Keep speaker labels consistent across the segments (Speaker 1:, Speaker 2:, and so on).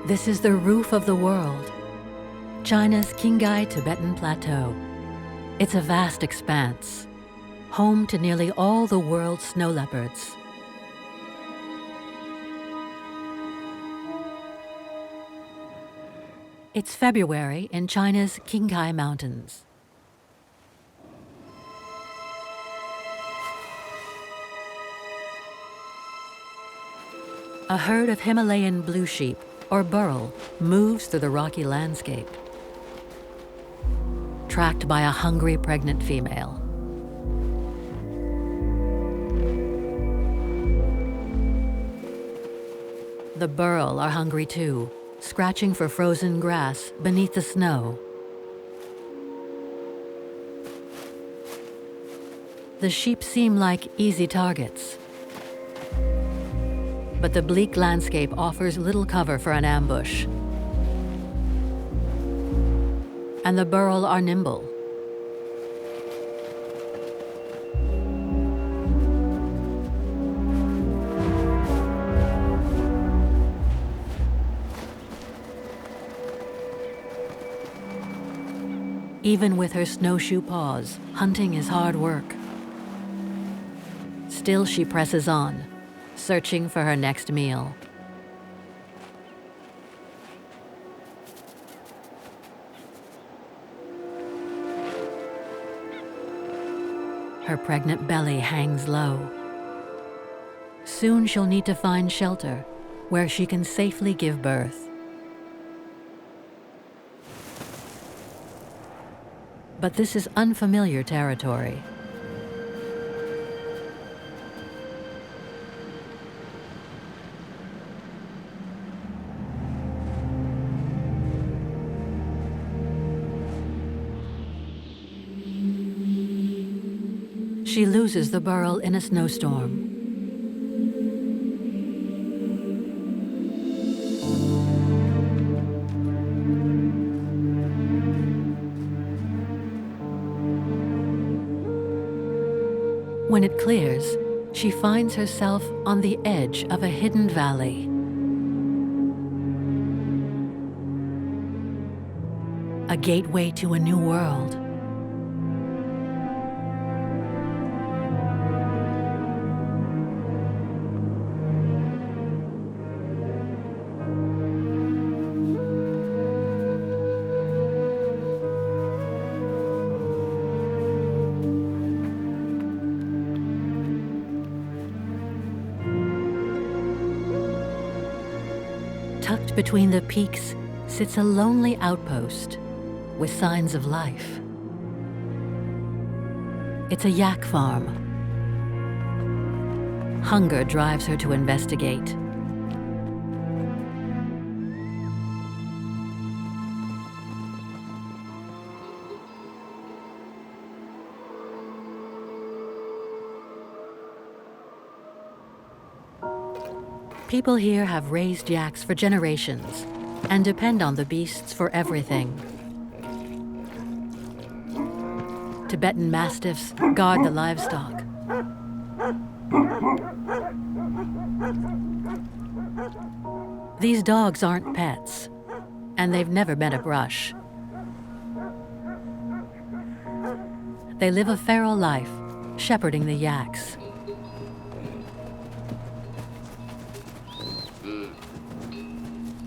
Speaker 1: This is the roof of the world, China's Qinghai Tibetan Plateau. It's a vast expanse, home to nearly all the world's snow leopards. It's February in China's Qinghai Mountains. A herd of Himalayan blue sheep, or burrell, moves through the rocky landscape, tracked by a hungry pregnant female. The burrell are hungry too, scratching for frozen grass beneath the snow. The sheep seem like easy targets, but the bleak landscape offers little cover for an ambush. And the burrell are nimble. Even with her snowshoe paws, hunting is hard work. Still she presses on, searching for her next meal. Her pregnant belly hangs low. Soon she'll need to find shelter where she can safely give birth. But this is unfamiliar territory. She loses the burrell in a snowstorm. When it clears, she finds herself on the edge of a hidden valley. A gateway to a new world. Tucked between the peaks sits a lonely outpost with signs of life. It's a yak farm. Hunger drives her to investigate. People here have raised yaks for generations and depend on the beasts for everything. Tibetan mastiffs guard the livestock. These dogs aren't pets, and they've never met a brush. They live a feral life, shepherding the yaks.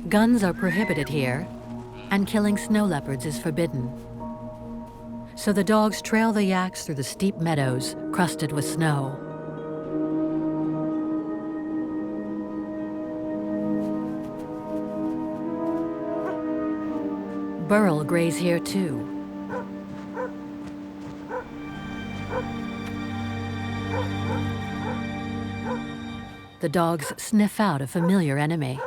Speaker 1: Guns are prohibited here, and killing snow leopards is forbidden. So the dogs trail the yaks through the steep meadows crusted with snow. Burrell graze here too. The dogs sniff out a familiar enemy.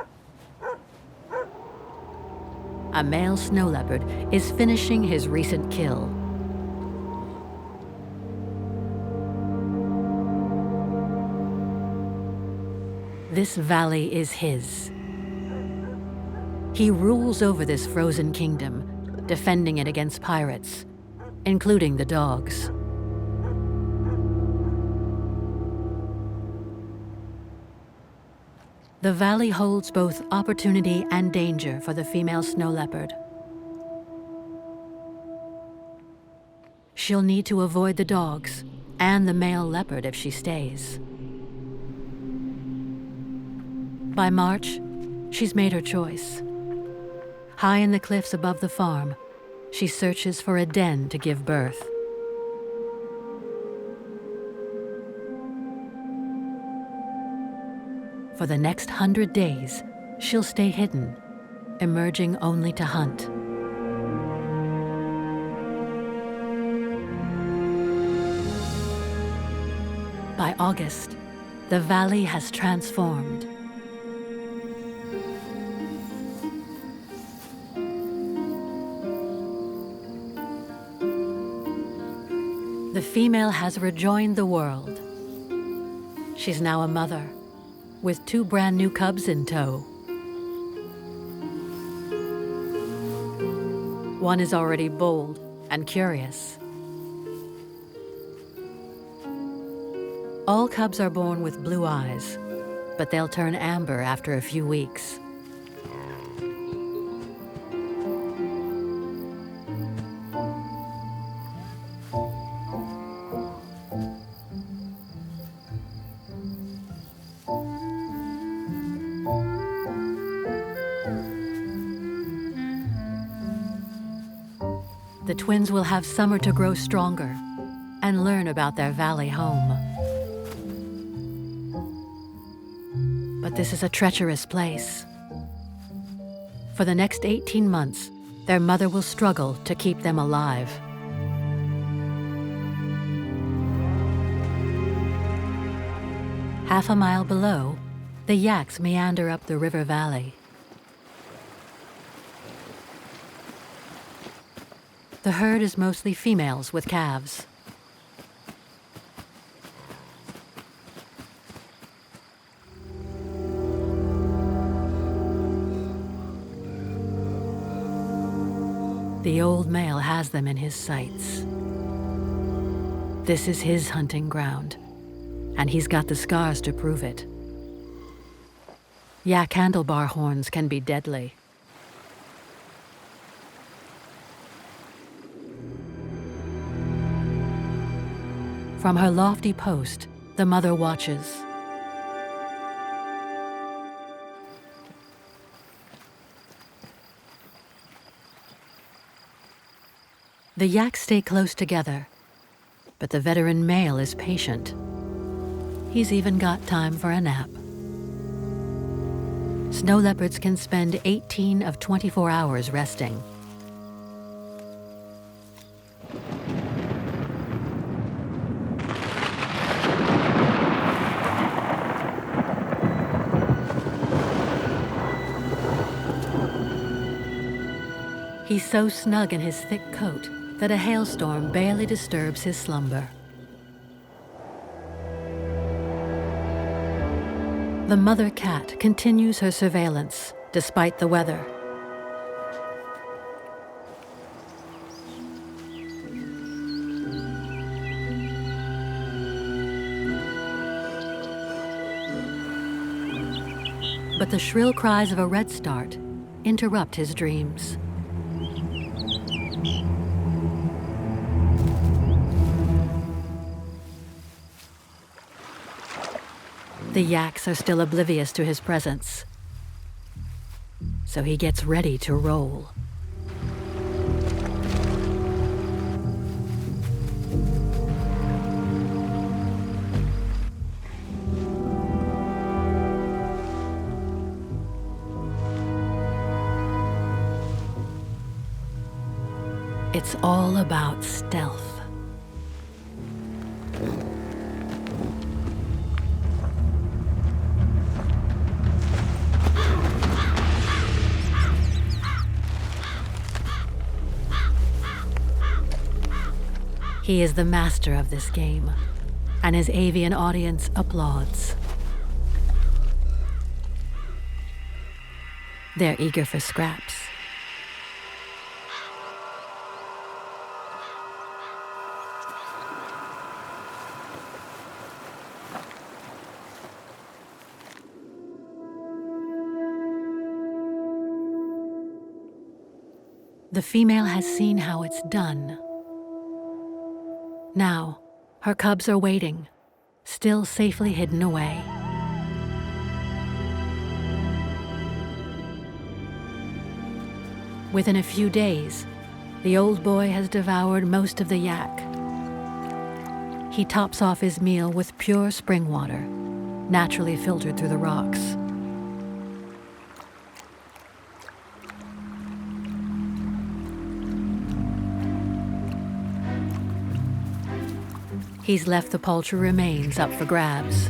Speaker 1: A male snow leopard is finishing his recent kill. This valley is his. He rules over this frozen kingdom, defending it against pirates, including the dogs. The valley holds both opportunity and danger for the female snow leopard. She'll need to avoid the dogs and the male leopard if she stays. By March, she's made her choice. High in the cliffs above the farm, she searches for a den to give birth. For the next 100 days, she'll stay hidden, emerging only to hunt. By August, the valley has transformed. The female has rejoined the world. She's now a mother, with 2 brand new cubs in tow. One is already bold and curious. All cubs are born with blue eyes, but they'll turn amber after a few weeks. The twins will have summer to grow stronger and learn about their valley home. But this is a treacherous place. For the next 18 months, their mother will struggle to keep them alive. Half a mile below, the Yaks meander up the river valley. The herd is mostly females with calves. The old male has them in his sights. This is his hunting ground, and he's got the scars to prove it. Yak handlebar horns can be deadly. From her lofty post, the mother watches. The yaks stay close together, but the veteran male is patient. He's even got time for a nap. Snow leopards can spend 18 of 24 hours resting. He's so snug in his thick coat that a hailstorm barely disturbs his slumber. The mother cat continues her surveillance despite the weather. But the shrill cries of a redstart interrupt his dreams. The yaks are still oblivious to his presence, so he gets ready to roll. It's all about stealth. He is the master of this game, and his avian audience applauds. They're eager for scraps. The female has seen how it's done. Now, her cubs are waiting, still safely hidden away. Within a few days, the old boy has devoured most of the yak. He tops off his meal with pure spring water, naturally filtered through the rocks. He's left the paltry remains up for grabs.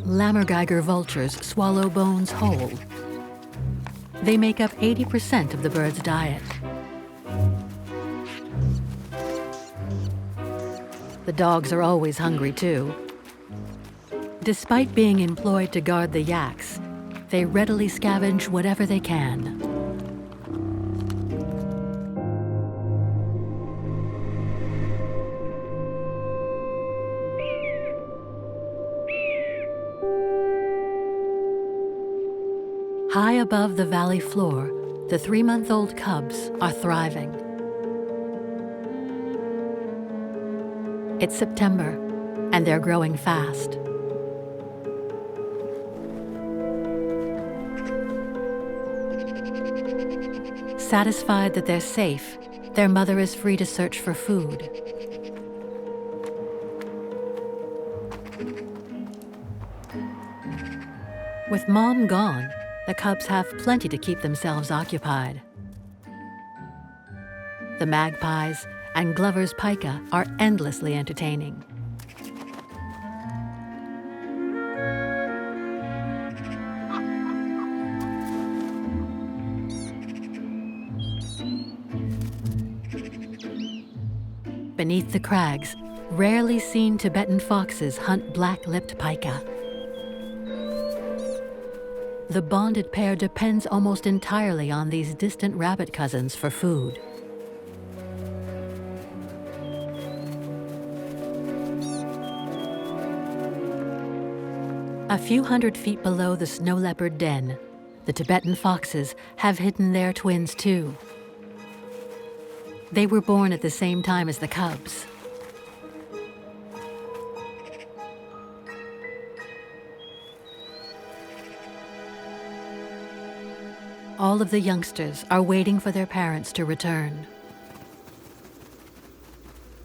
Speaker 1: Lammergeiger vultures swallow bones whole. They make up 80% of the bird's diet. The dogs are always hungry too. Despite being employed to guard the yaks, they readily scavenge whatever they can. High above the valley floor, the 3-month-old cubs are thriving. It's September, and they're growing fast. Satisfied that they're safe, their mother is free to search for food. With Mom gone, the cubs have plenty to keep themselves occupied. The magpies and Glover's pika are endlessly entertaining. Beneath the crags, rarely seen Tibetan foxes hunt black-lipped pika. The bonded pair depends almost entirely on these distant rabbit cousins for food. A few hundred feet below the snow leopard den, the Tibetan foxes have hidden their twins too. They were born at the same time as the cubs. All of the youngsters are waiting for their parents to return.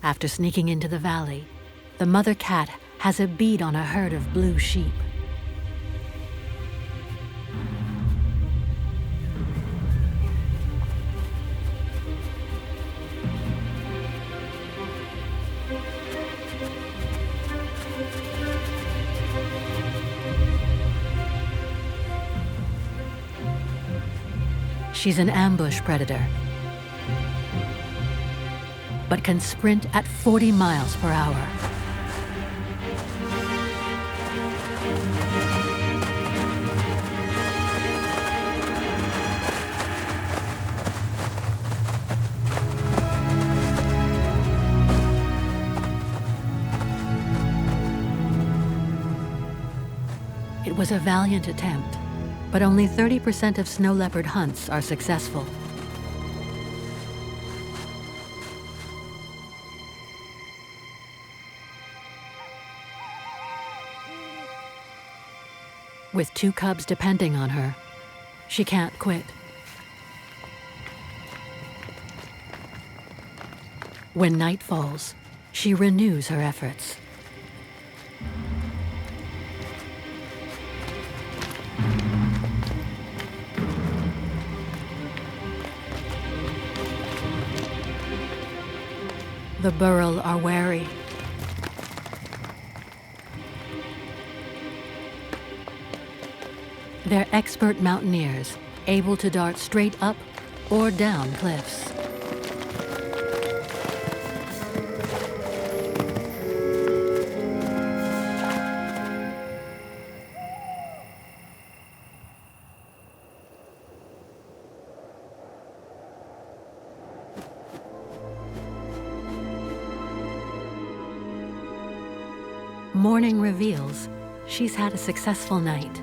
Speaker 1: After sneaking into the valley, the mother cat has a bead on a herd of blue sheep. She's an ambush predator, but can sprint at 40 miles per hour. It was a valiant attempt, but only 30% of snow leopard hunts are successful. With 2 cubs depending on her, she can't quit. When night falls, she renews her efforts. The burrell are wary. They're expert mountaineers, able to dart straight up or down cliffs. Morning reveals she's had a successful night.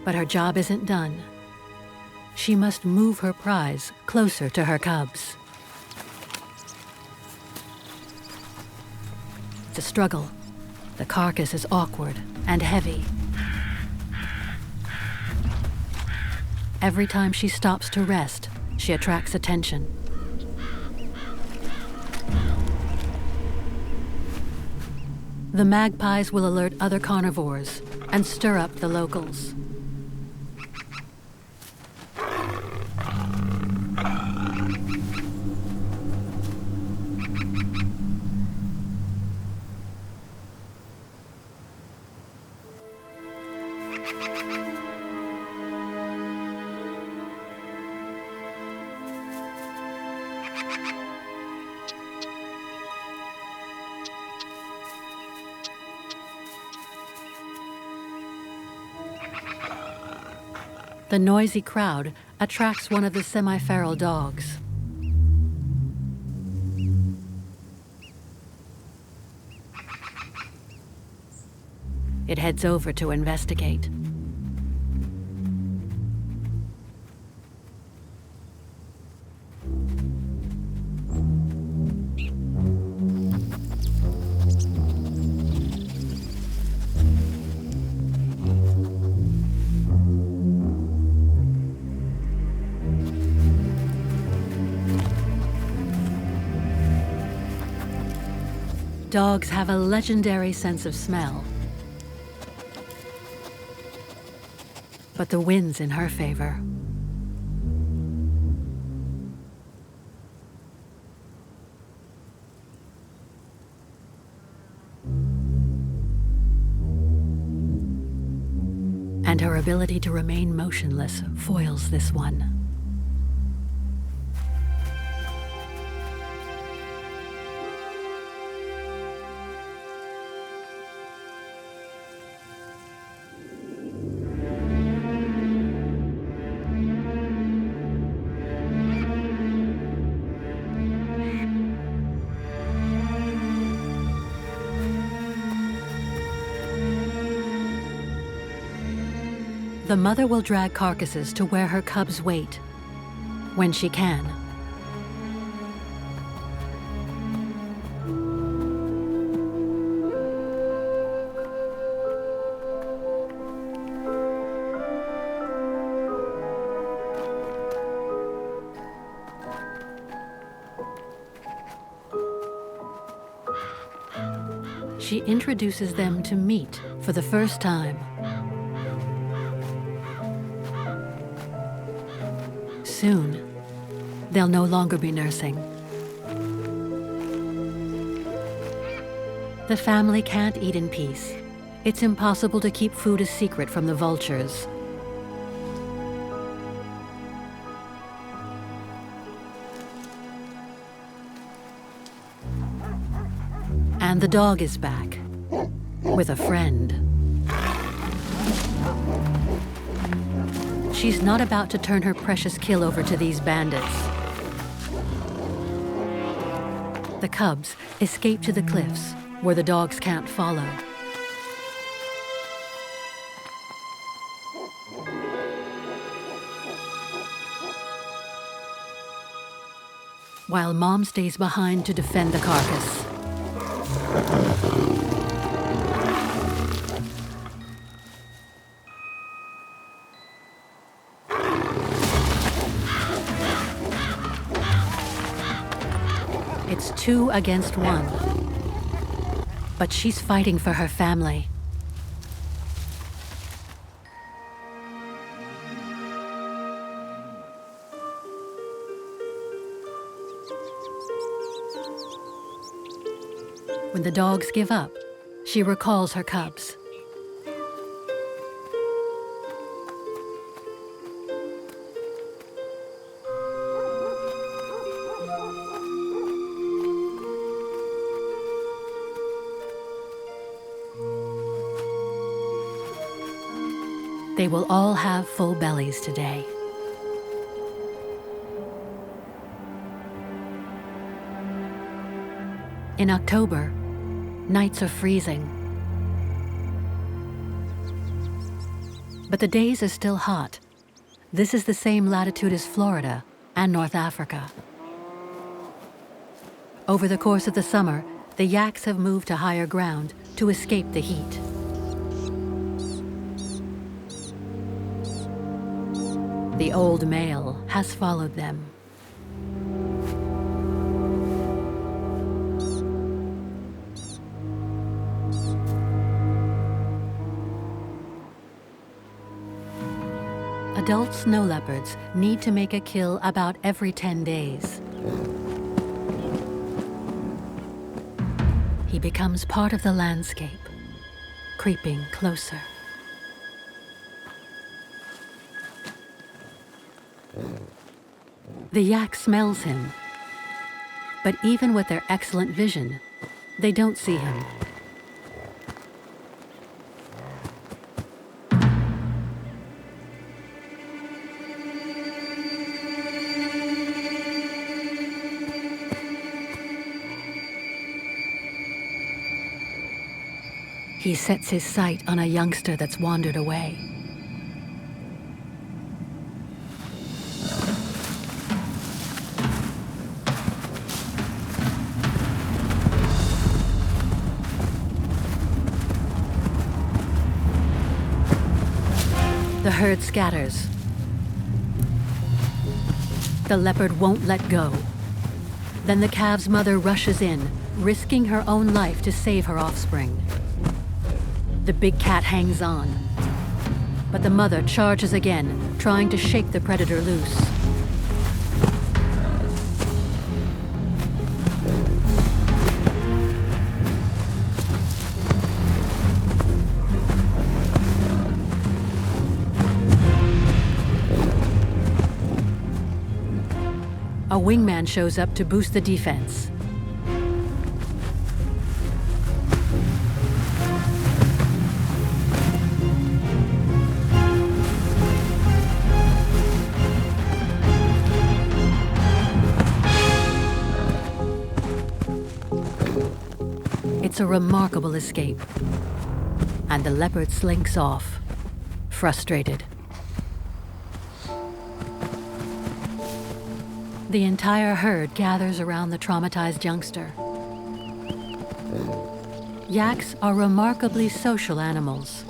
Speaker 1: But her job isn't done. She must move her prize closer to her cubs. It's a struggle. The carcass is awkward and heavy. Every time she stops to rest, she attracts attention. The magpies will alert other carnivores and stir up the locals. The noisy crowd attracts one of the semi-feral dogs. It heads over to investigate. Dogs have a legendary sense of smell. But the wind's in her favor. And her ability to remain motionless foils this one. The mother will drag carcasses to where her cubs wait, when she can. She introduces them to meat for the first time. Soon, they'll no longer be nursing. The family can't eat in peace. It's impossible to keep food a secret from the vultures. And the dog is back, with a friend. She's not about to turn her precious kill over to these bandits. The cubs escape to the cliffs, where the dogs can't follow. While Mom stays behind to defend the carcass. It's 2 against 1. But she's fighting for her family. When the dogs give up, she recalls her cubs. They will all have full bellies today. In October, nights are freezing, But the days are still hot. This is the same latitude as Florida and North Africa. Over the course of the summer, the yaks have moved to higher ground to escape the heat. The old male has followed them. Adult snow leopards need to make a kill about every 10 days. He becomes part of the landscape, creeping closer. The yak smells him, but even with their excellent vision, they don't see him. He sets his sight on a youngster that's wandered away. The herd scatters. The leopard won't let go. Then the calf's mother rushes in, risking her own life to save her offspring. The big cat hangs on, but the mother charges again, trying to shake the predator loose. A wingman shows up to boost the defense. It's a remarkable escape, and the leopard slinks off, frustrated. The entire herd gathers around the traumatized youngster. Yaks are remarkably social animals.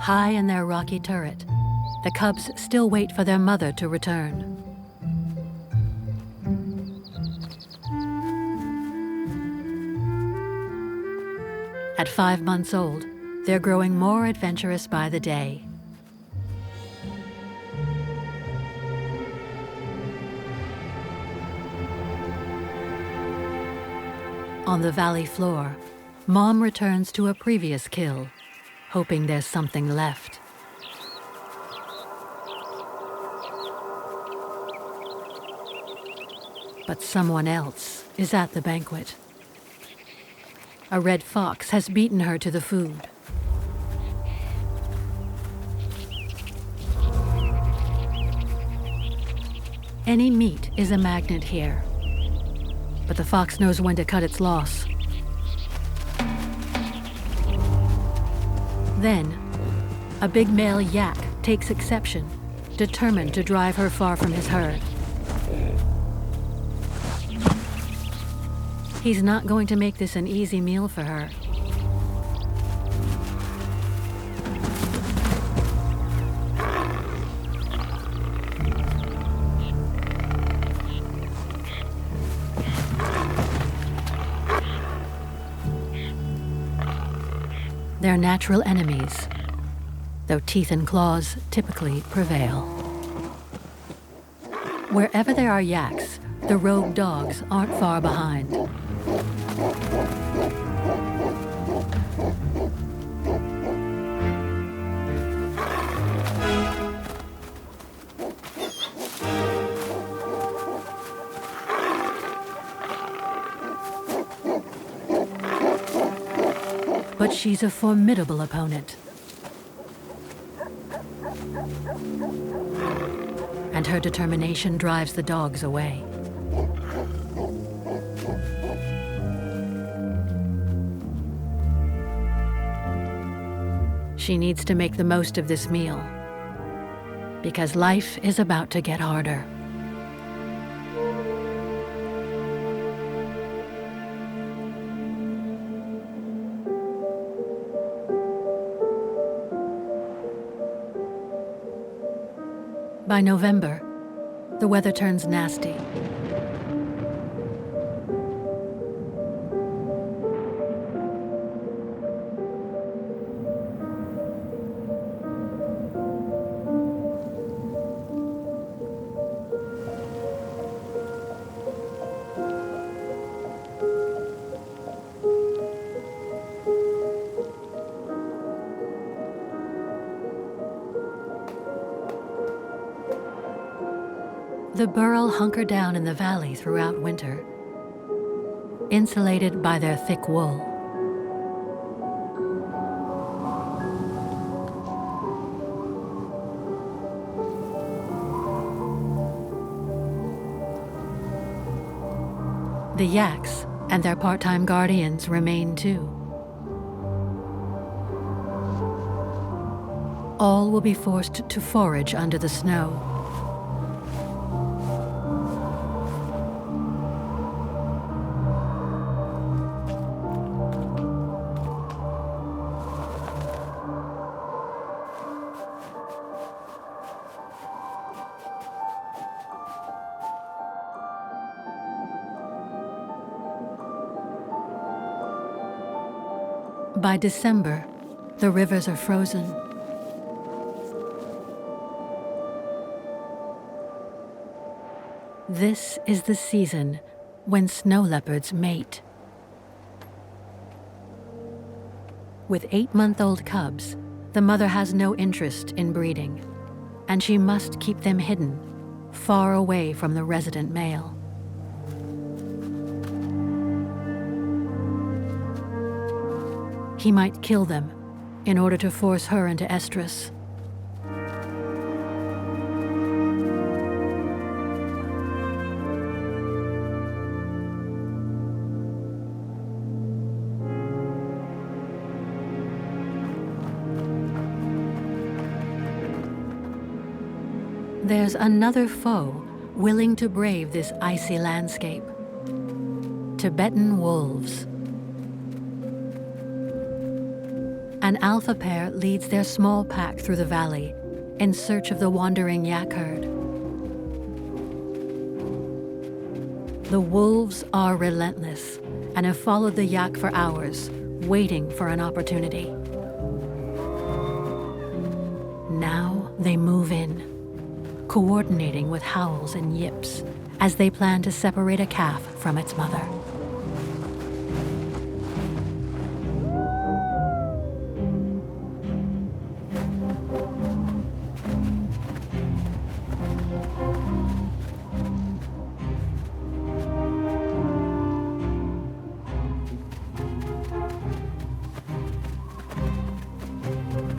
Speaker 1: High in their rocky turret, the cubs still wait for their mother to return. At 5 months old, they're growing more adventurous by the day. On the valley floor, Mom returns to a previous kill, hoping there's something left. But someone else is at the banquet. A red fox has beaten her to the food. Any meat is a magnet here, but the fox knows when to cut its loss. Then, a big male yak takes exception, determined to drive her far from his herd. He's not going to make this an easy meal for her. They're natural enemies, though teeth and claws typically prevail. Wherever there are yaks, the rogue dogs aren't far behind. But she's a formidable opponent. And her determination drives the dogs away. She needs to make the most of this meal, because life is about to get harder. By November, the weather turns nasty. The burro hunker down in the valley throughout winter, insulated by their thick wool. The Yaks and their part-time guardians remain too. All will be forced to forage under the snow. By December, the rivers are frozen. This is the season when snow leopards mate. With 8-month-old cubs, the mother has no interest in breeding, and she must keep them hidden, far away from the resident male. He might kill them in order to force her into estrus. There's another foe willing to brave this icy landscape: Tibetan wolves. An alpha pair leads their small pack through the valley in search of the wandering yak herd. The wolves are relentless and have followed the yak for hours, waiting for an opportunity. Now they move in, coordinating with howls and yips as they plan to separate a calf from its mother.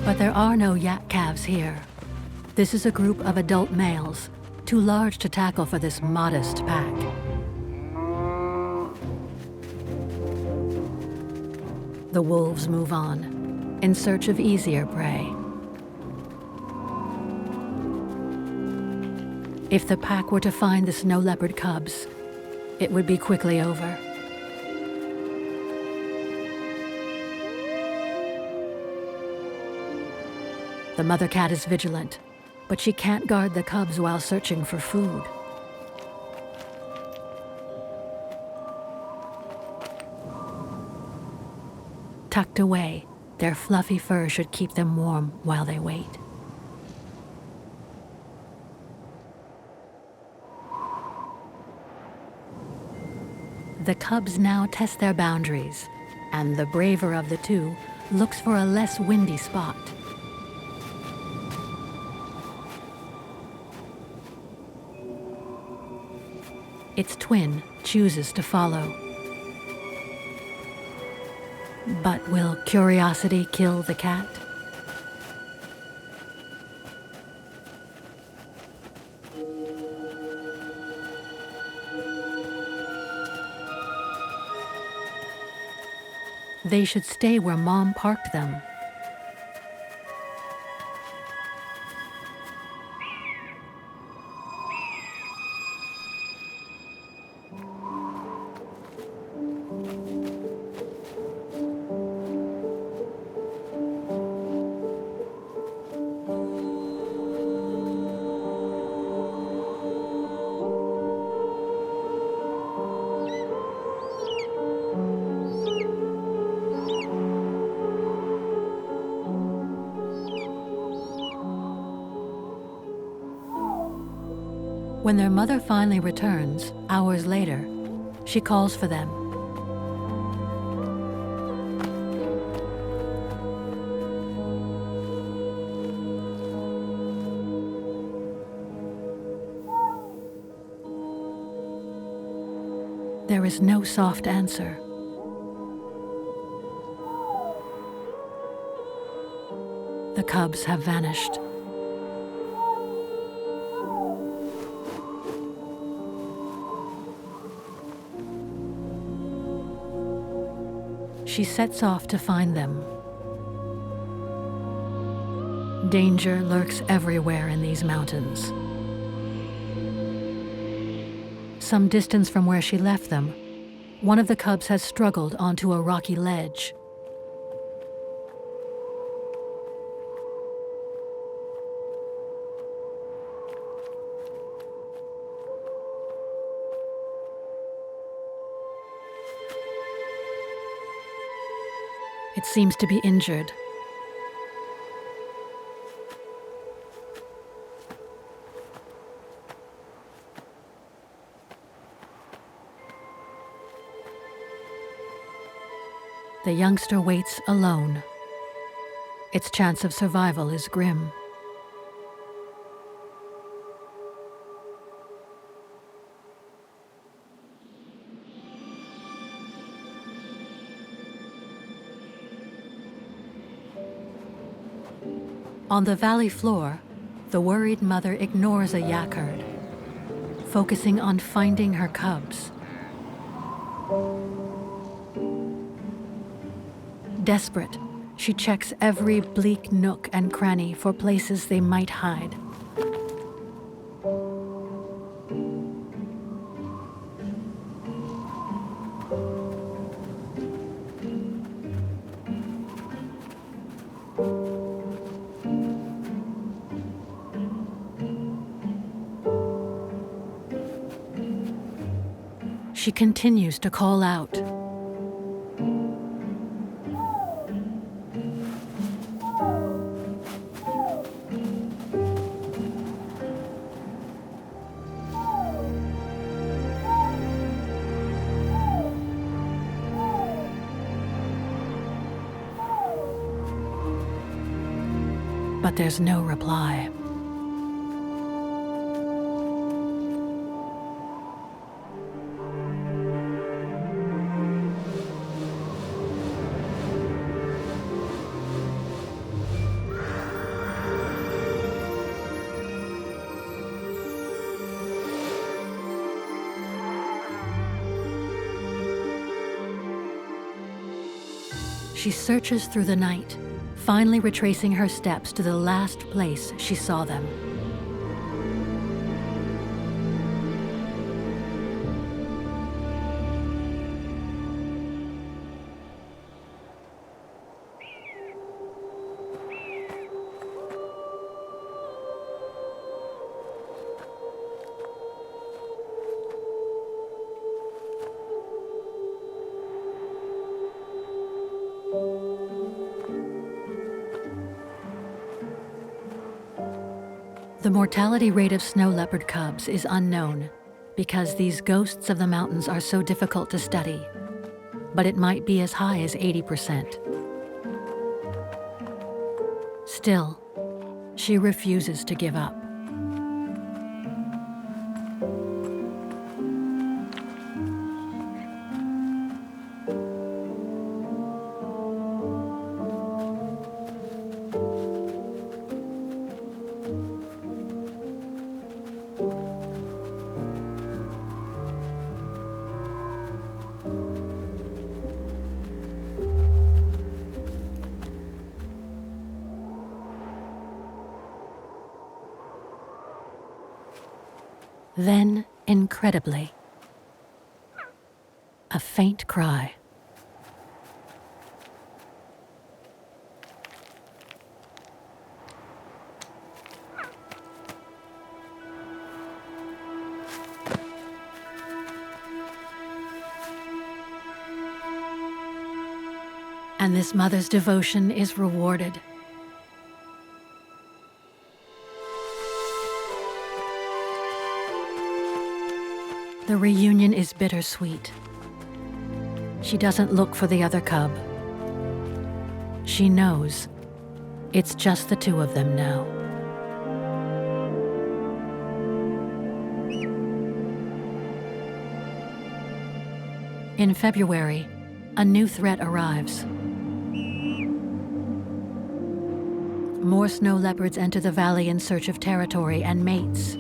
Speaker 1: But there are no yak calves here. This is a group of adult males, too large to tackle for this modest pack. The wolves move on, in search of easier prey. If the pack were to find the snow leopard cubs, it would be quickly over. The mother cat is vigilant, but she can't guard the cubs while searching for food. Tucked away, their fluffy fur should keep them warm while they wait. The cubs now test their boundaries, and the braver of the two looks for a less windy spot. Its twin chooses to follow. But will curiosity kill the cat? They should stay where Mom parked them. When their mother finally returns, hours later, she calls for them. There is no soft answer. The cubs have vanished. She sets off to find them. Danger lurks everywhere in these mountains. Some distance from where she left them, one of the cubs has struggled onto a rocky ledge. It seems to be injured. The youngster waits alone. Its chance of survival is grim. On the valley floor, the worried mother ignores a yak herd, focusing on finding her cubs. Desperate, she checks every bleak nook and cranny for places they might hide. She continues to call out. But there's no reply. She searches through the night, finally retracing her steps to the last place she saw them. The mortality rate of snow leopard cubs is unknown because these ghosts of the mountains are so difficult to study, but it might be as high as 80%. Still, she refuses to give up. Then, incredibly, a faint cry. And this mother's devotion is rewarded. The reunion is bittersweet. She doesn't look for the other cub. She knows it's just the two of them now. In February, a new threat arrives. More snow leopards enter the valley in search of territory and mates.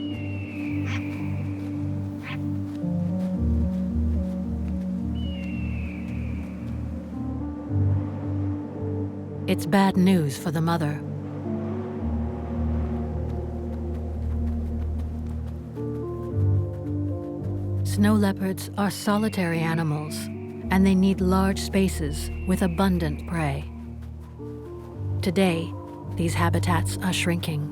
Speaker 1: It's bad news for the mother. Snow leopards are solitary animals, and they need large spaces with abundant prey. Today, these habitats are shrinking.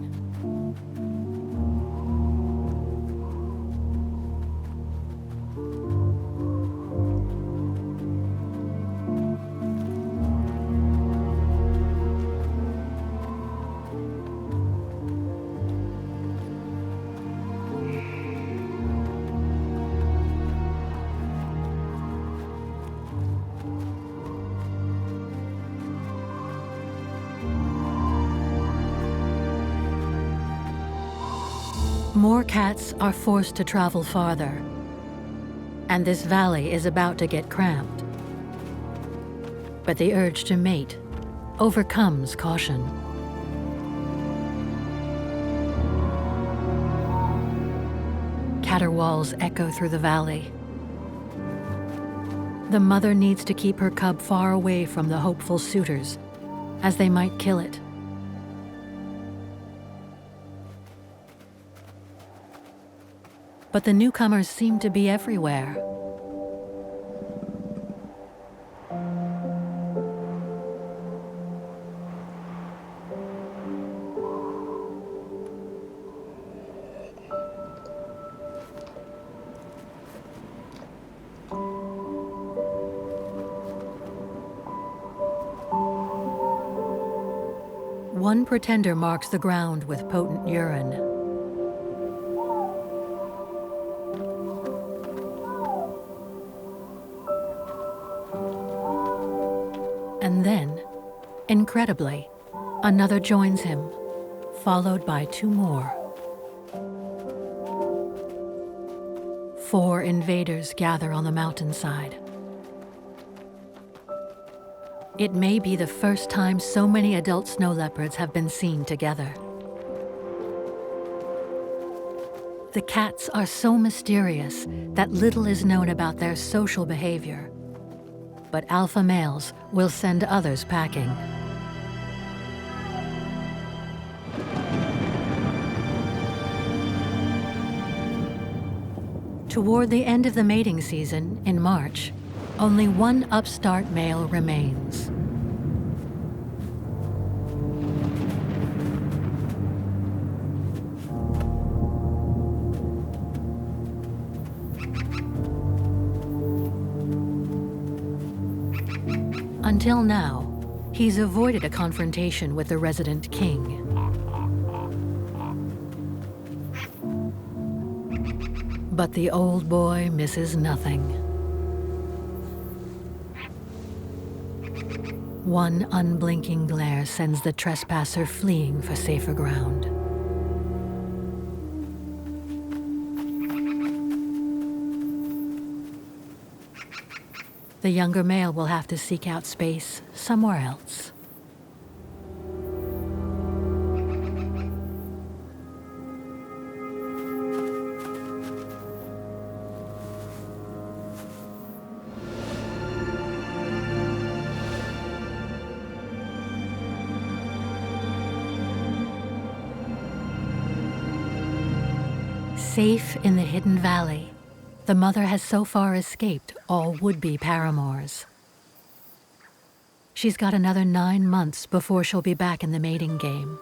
Speaker 1: More cats are forced to travel farther, and this valley is about to get cramped. But the urge to mate overcomes caution. Caterwauls echo through the valley. The mother needs to keep her cub far away from the hopeful suitors, as they might kill it. But the newcomers seem to be everywhere. One pretender marks the ground with potent urine. And then, incredibly, another joins him, followed by two more. 4 invaders gather on the mountainside. It may be the first time so many adult snow leopards have been seen together. The cats are so mysterious that little is known about their social behavior. But alpha males will send others packing. Toward the end of the mating season, in March, only one upstart male remains. Until now, he's avoided a confrontation with the resident king. But the old boy misses nothing. One unblinking glare sends the trespasser fleeing for safer ground. The younger male will have to seek out space somewhere else. Safe in the hidden valley, the mother has so far escaped all would-be paramours. She's got another 9 months before she'll be back in the mating game.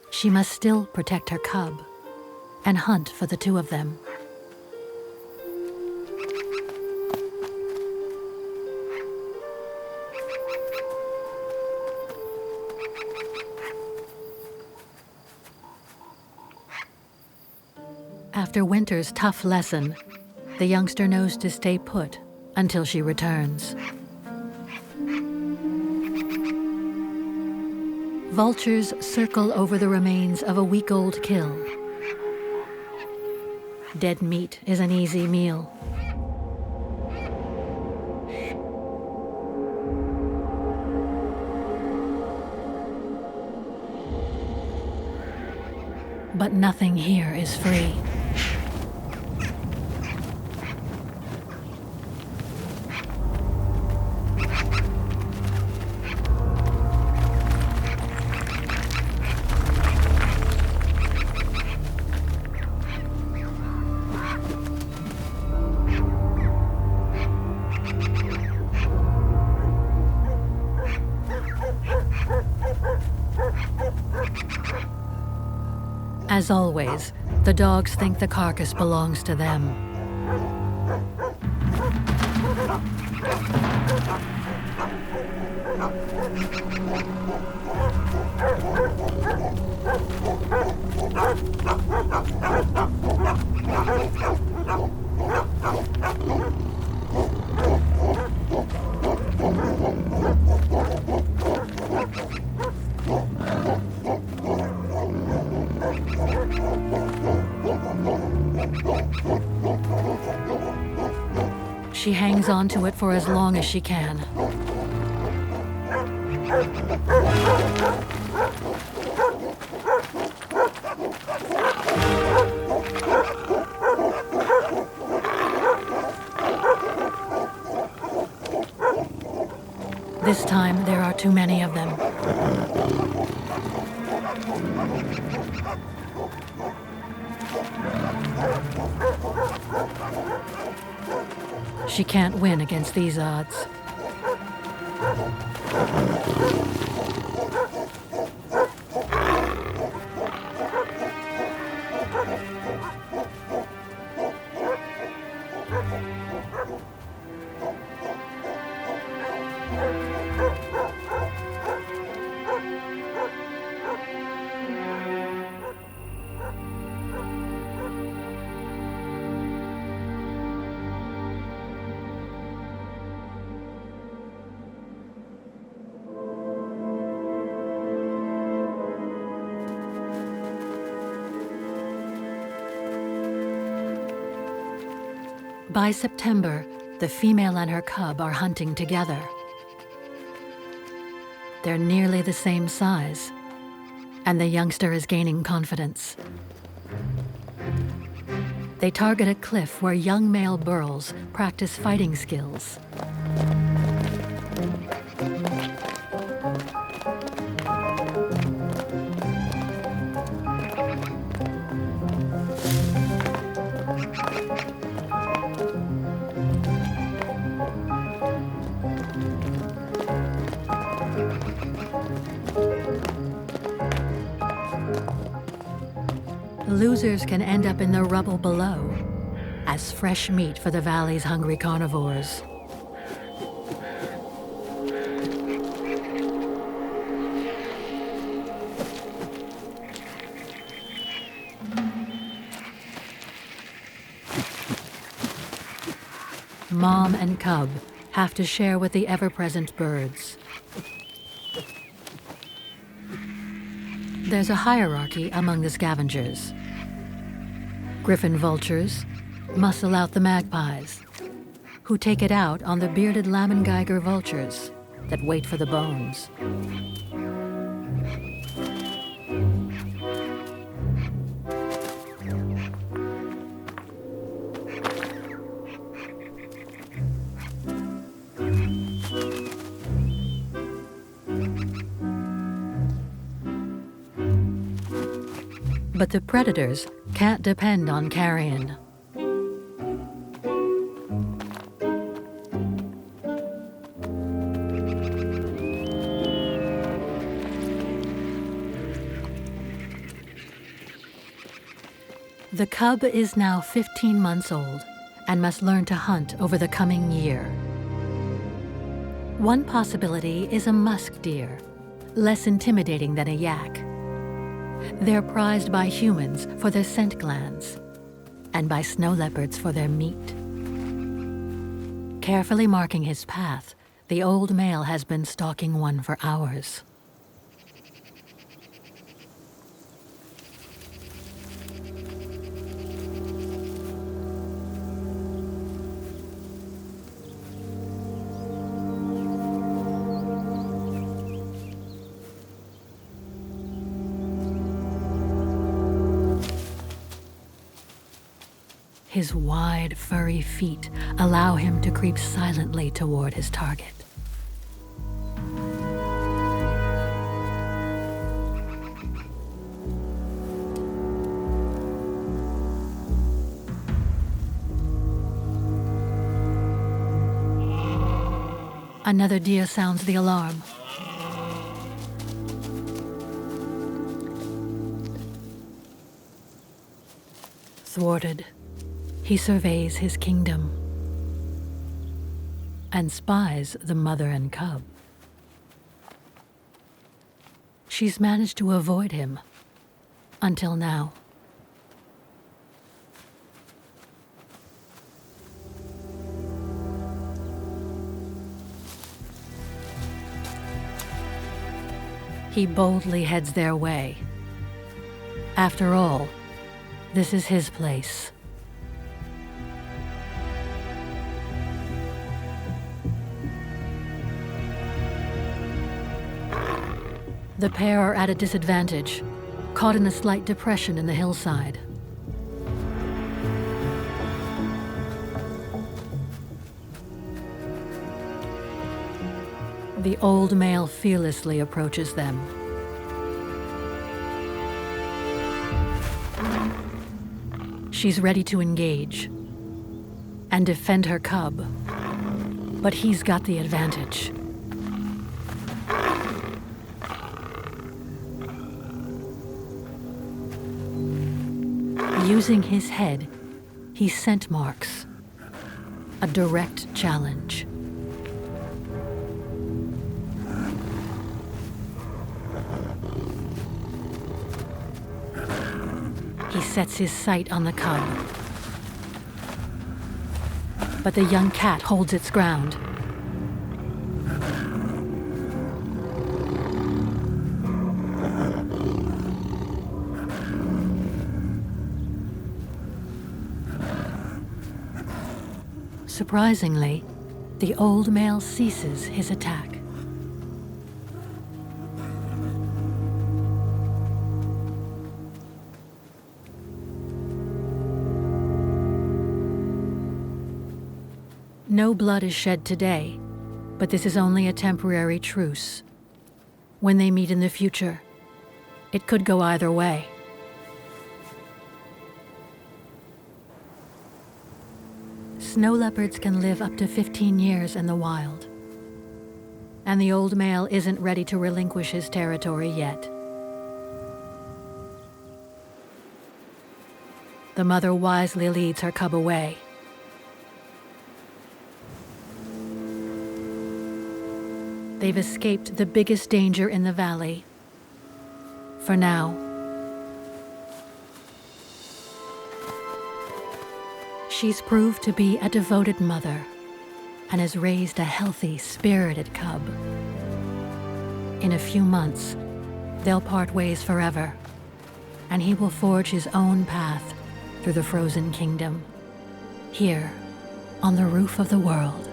Speaker 1: She must still protect her cub and hunt for the two of them. After winter's tough lesson, the youngster knows to stay put until she returns. Vultures circle over the remains of a week-old kill. Dead meat is an easy meal. But nothing here is free. As always, the dogs think the carcass belongs to them. She hangs on to it for as long as she can. This time, there are too many of them. She can't win against these odds. By September, the female and her cub are hunting together. They're nearly the same size, and the youngster is gaining confidence. They target a cliff where young male burros practice fighting skills. Losers can end up in the rubble below as fresh meat for the valley's hungry carnivores. Mom and cub have to share with the ever-present birds. There's a hierarchy among the scavengers. Griffin vultures muscle out the magpies, who take it out on the bearded Lammergeiger vultures that wait for the bones. But the predators can't depend on carrion. The cub is now 15 months old and must learn to hunt over the coming year. One possibility is a musk deer, less intimidating than a yak. They're prized by humans for their scent glands. and by snow leopards for their meat. Carefully marking his path, the old male has been stalking one for hours. His wide, furry feet allow him to creep silently toward his target. Another deer sounds the alarm. Thwarted, he surveys his kingdom and spies the mother and cub. She's managed to avoid him until now. He boldly heads their way. After all, this is his place. The pair are at a disadvantage, caught in a slight depression in the hillside. The old male fearlessly approaches them. She's ready to engage and defend her cub, but he's got the advantage. Using his head, he scent marks, a direct challenge. He sets his sight on the cub, but the young cat holds its ground. Surprisingly, the old male ceases his attack. No blood is shed today, but this is only a temporary truce. When they meet in the future, it could go either way. Snow leopards can live up to 15 years in the wild, and the old male isn't ready to relinquish his territory yet. The mother wisely leads her cub away. They've escaped the biggest danger in the valley, for now. She's proved to be a devoted mother and has raised a healthy, spirited cub. In a few months, they'll part ways forever, and he will forge his own path through the frozen kingdom, here on the roof of the world.